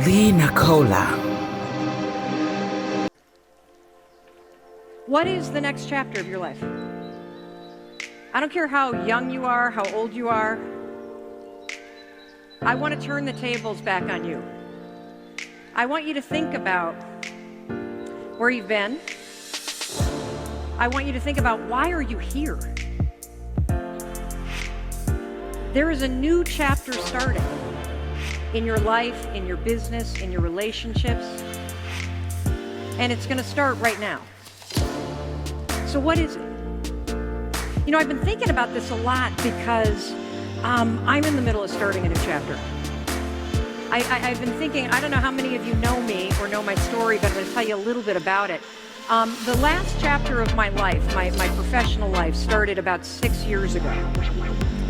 Lee Nicola. What is the next chapter of your life? I don't care how young you are, how old you are. I want to turn the tables back on you. I want you to think about where you've been. I want you to think about, why are you here? There is a new chapter starting in your life, in your business, in your relationships, and it's going to start right now. So what is it? You know, I've been thinking about this a lot because I'm in the middle of starting a new chapter. I've been thinking, I don't know how many of you know me or know my story, but I'm going to tell you a little bit about it. The last chapter of my life, my professional life, started about 6 years ago.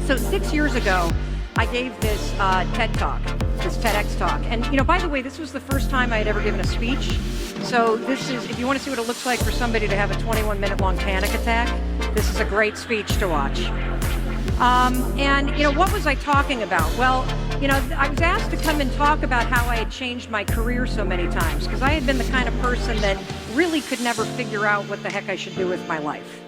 So 6 years ago, I gave this TED Talk, this TEDx talk. And, you know, by the way, this was the first time I had ever given a speech. So this is, if you want to see what it looks like for somebody to have a 21-minute long panic attack, this is a great speech to watch. And, you know, what was I talking about? Well, you know, I was asked to come and talk about how I had changed my career so many times, because I had been the kind of person that really could never figure out what the heck I should do with my life.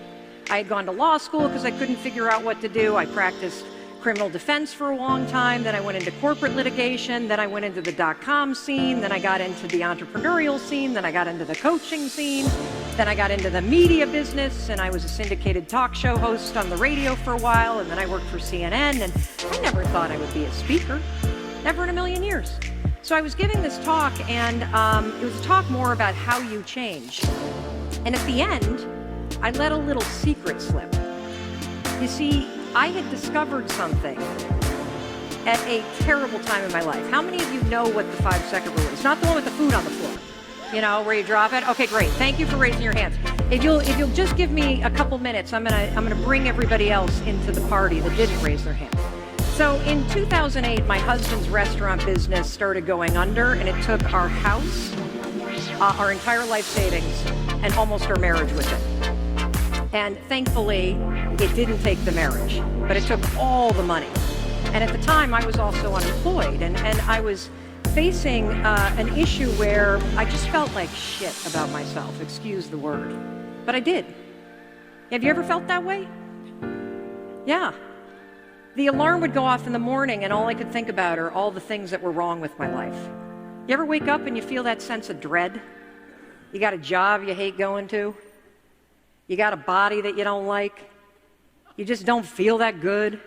I had gone to law school because I couldn't figure out what to do. I practiced criminal defense for a long time. Then I went into corporate litigation. Then I went into the .com scene. Then I got into the entrepreneurial scene. Then I got into the coaching scene. Then I got into the media business, and I was a syndicated talk show host on the radio for a while. And then I worked for CNN, and I never thought I would be a speaker. Never in a million years. So I was giving this talk, and it was a talk more about how you change. And at the end, I let a little secret slip. You see, I had discovered something at a terrible time in my life. How many of you know what the 5-second rule is? Not the one with the food on the floor, you know, where you drop it. Okay, great. Thank you for raising your hands. If you'll just give me a couple minutes, I'm gonna bring everybody else into the party that didn't raise their hand. So in 2008, my husband's restaurant business started going under, and it took our house, our entire life savings, and almost our marriage with it. And thankfully, it didn't take the marriage, but it took all the money. And at the time, I was also unemployed, and I was facing an issue where I just felt like shit about myself, excuse the word. But I did. Have you ever felt that way? Yeah. The alarm would go off in the morning, and all I could think about are all the things that were wrong with my life. You ever wake up and you feel that sense of dread? You got a job you hate going to? You got a body that you don't like? You just don't feel that good?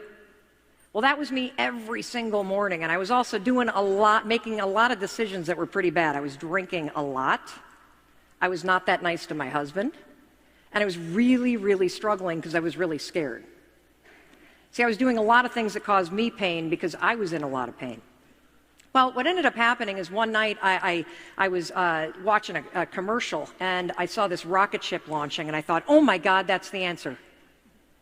Well, that was me every single morning, and I was also doing a lot, making a lot of decisions that were pretty bad. I was drinking a lot. I was not that nice to my husband, and I was really, really struggling because I was really scared. See, I was doing a lot of things that caused me pain because I was in a lot of pain. Well, what ended up happening is one night I was watching a commercial, and I saw this rocket ship launching, and I thought, oh my God, that's the answer.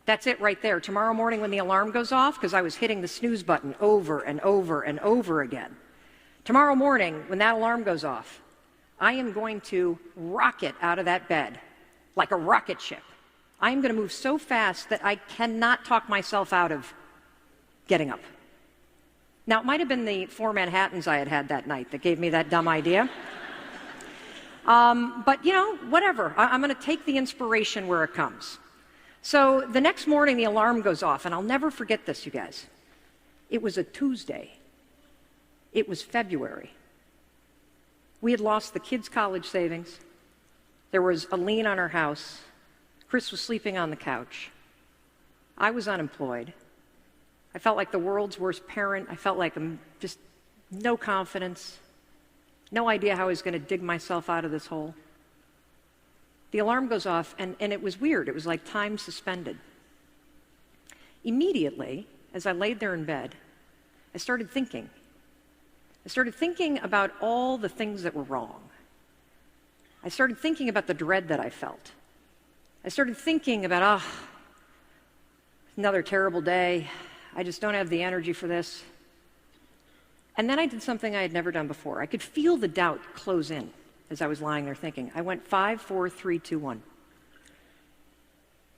That's it right there. Tomorrow morning when the alarm goes off, because I was hitting the snooze button over and over and over again. Tomorrow morning when that alarm goes off, I am going to rocket out of that bed like a rocket ship. I am going to move so fast that I cannot talk myself out of getting up. Now, it might have been the 4 Manhattans I had had that night that gave me that dumb idea. But, you know, whatever. I'm going to take the inspiration where it comes. So the next morning, the alarm goes off, and I'll never forget this, you guys. It was a Tuesday. It was February. We had lost the kids' college savings. There was a lien on our house. Chris was sleeping on the couch. I was unemployed. I felt like the world's worst parent. I felt like I'm just no confidence, no idea how I was going to dig myself out of this hole. The alarm goes off, and it was weird. It was like time suspended. Immediately, as I laid there in bed, I started thinking. I started thinking about all the things that were wrong. I started thinking about the dread that I felt. I started thinking about, another terrible day. I just don't have the energy for this. And then I did something I had never done before. I could feel the doubt close in as I was lying there thinking. I went 5, 4, 3, 2, 1.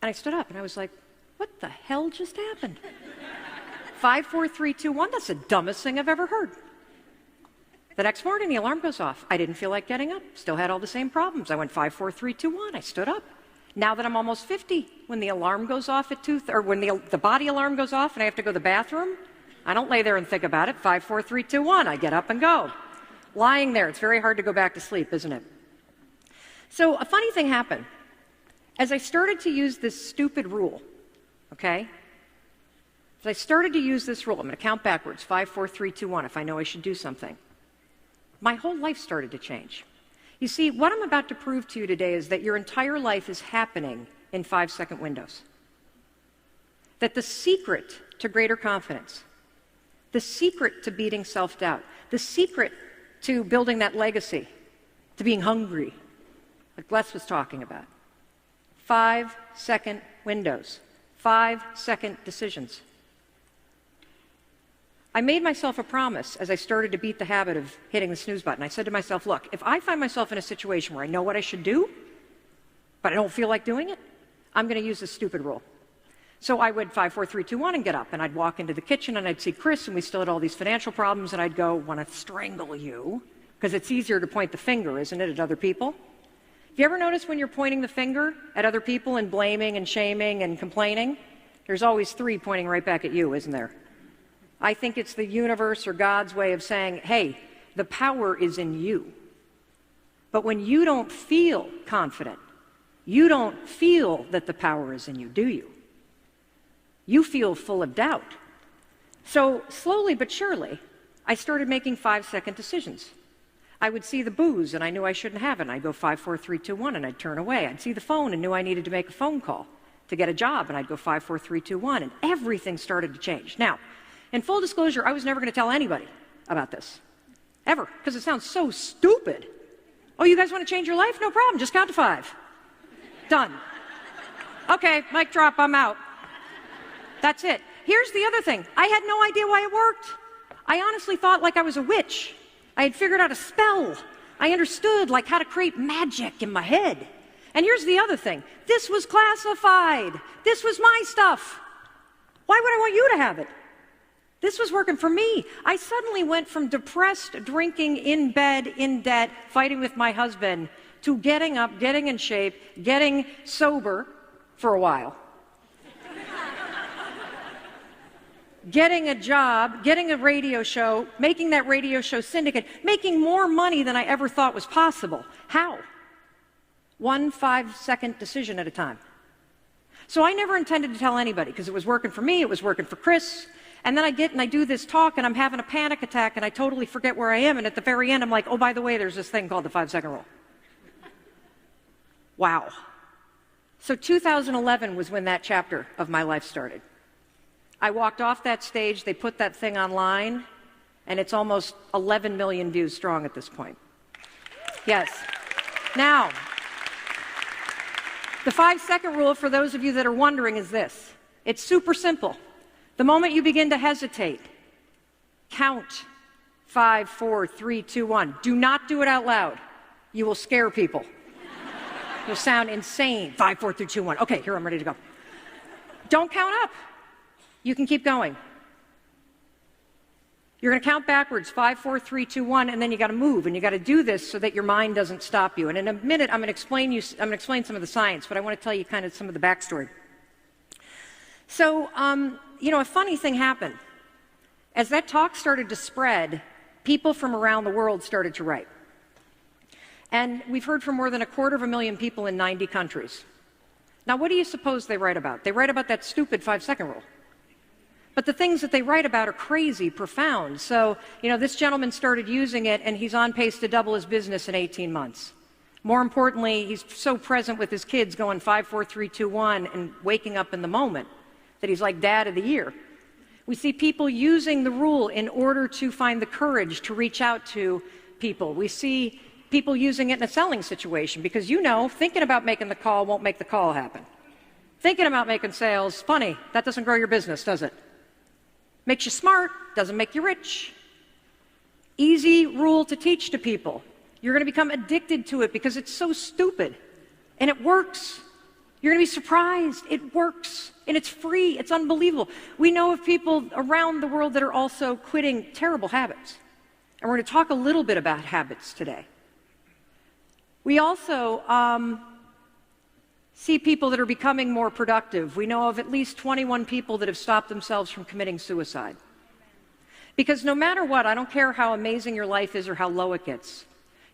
And I stood up and I was like, what the hell just happened? 5, 4, 3, 2, 1, that's the dumbest thing I've ever heard. The next morning, the alarm goes off. I didn't feel like getting up. Still had all the same problems. I went 5, 4, 3, 2, 1. I stood up. Now that I'm almost 50, when the alarm goes off at 2, or when the body alarm goes off and I have to go to the bathroom, I don't lay there and think about it. 5, 4, 3, 2, 1. I get up and go. Lying there, it's very hard to go back to sleep, isn't it? So a funny thing happened. As I started to use this stupid rule, okay? As I started to use this rule, I'm going to count backwards, 5, 4, 3, 2, 1, if I know I should do something. My whole life started to change. You see, what I'm about to prove to you today is that your entire life is happening in 5-second windows. That the secret to greater confidence, the secret to beating self-doubt, the secret to building that legacy, to being hungry, like Les was talking about, 5-second windows, 5-second decisions. I made myself a promise as I started to beat the habit of hitting the snooze button. I said to myself, look, if I find myself in a situation where I know what I should do, but I don't feel like doing it, I'm going to use this stupid rule. So I would 5, 4, 3, 2, 1 and get up, and I'd walk into the kitchen and I'd see Chris, and we still had all these financial problems, and I'd go, want to strangle you, because it's easier to point the finger, isn't it, at other people? Have you ever noticed when you're pointing the finger at other people and blaming and shaming and complaining, there's always 3 pointing right back at you, isn't there? I think it's the universe or God's way of saying, hey, the power is in you. But when you don't feel confident, you don't feel that the power is in you, do you? You feel full of doubt. So slowly but surely, I started making 5-second decisions. I would see the booze and I knew I shouldn't have it, and I'd go 5, 4, 3, 2, 1, and I'd turn away. I'd see the phone and knew I needed to make a phone call to get a job, and I'd go 5, 4, 3, 2, 1, and everything started to change. Now, in full disclosure, I was never going to tell anybody about this, ever, because it sounds so stupid. Oh, you guys want to change your life? No problem, just count to 5. Done. Okay, mic drop, I'm out. That's it. Here's the other thing. I had no idea why it worked. I honestly thought like I was a witch. I had figured out a spell. I understood like how to create magic in my head. And here's the other thing. This was classified. This was my stuff. Why would I want you to have it? This was working for me. I suddenly went from depressed, drinking, in bed, in debt, fighting with my husband, to getting up, getting in shape, getting sober for a while. Getting a job, getting a radio show, making that radio show syndicate, making more money than I ever thought was possible. How? 1 5-second decision at a time. So I never intended to tell anybody because it was working for me, it was working for Chris. And then I get and I do this talk and I'm having a panic attack and I totally forget where I am. And at the very end, I'm like, oh, by the way, there's this thing called the 5-second rule. Wow. So 2011 was when that chapter of my life started. I walked off that stage, they put that thing online, and it's almost 11 million views strong at this point. Yes. Now, the 5-second rule, for those of you that are wondering, is this. It's super simple. The moment you begin to hesitate, count 5, 4, 3, 2, 1. Do not do it out loud. You will scare people. You'll sound insane. 5, 4, 3, 2, 1. Okay, here, I'm ready to go. Don't count up. You can keep going. You're going to count backwards, 5, 4, 3, 2, 1, and then you got to move, and you got to do this so that your mind doesn't stop you. And in a minute, I'm going to explain some of the science, but I want to tell you kind of some of the backstory. So, a funny thing happened. As that talk started to spread, people from around the world started to write. And we've heard from more than 250,000 people in 90 countries. Now, what do you suppose they write about? They write about that stupid 5-second rule. But the things that they write about are crazy, profound. So, this gentleman started using it, and he's on pace to double his business in 18 months. More importantly, he's so present with his kids going 5, 4, 3, 2, 1 and waking up in the moment that he's like dad of the year. We see people using the rule in order to find the courage to reach out to people. We see people using it in a selling situation because thinking about making the call won't make the call happen. Thinking about making sales, funny, that doesn't grow your business, does it? Makes you smart, doesn't make you rich. Easy rule to teach to people. You're going to become addicted to it because it's so stupid. And it works. You're going to be surprised. It works. And it's free. It's unbelievable. We know of people around the world that are also quitting terrible habits. And we're going to talk a little bit about habits today. We also see people that are becoming more productive. We know of at least 21 people that have stopped themselves from committing suicide. Because no matter what, I don't care how amazing your life is or how low it gets,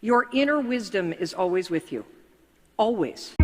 your inner wisdom is always with you. Always.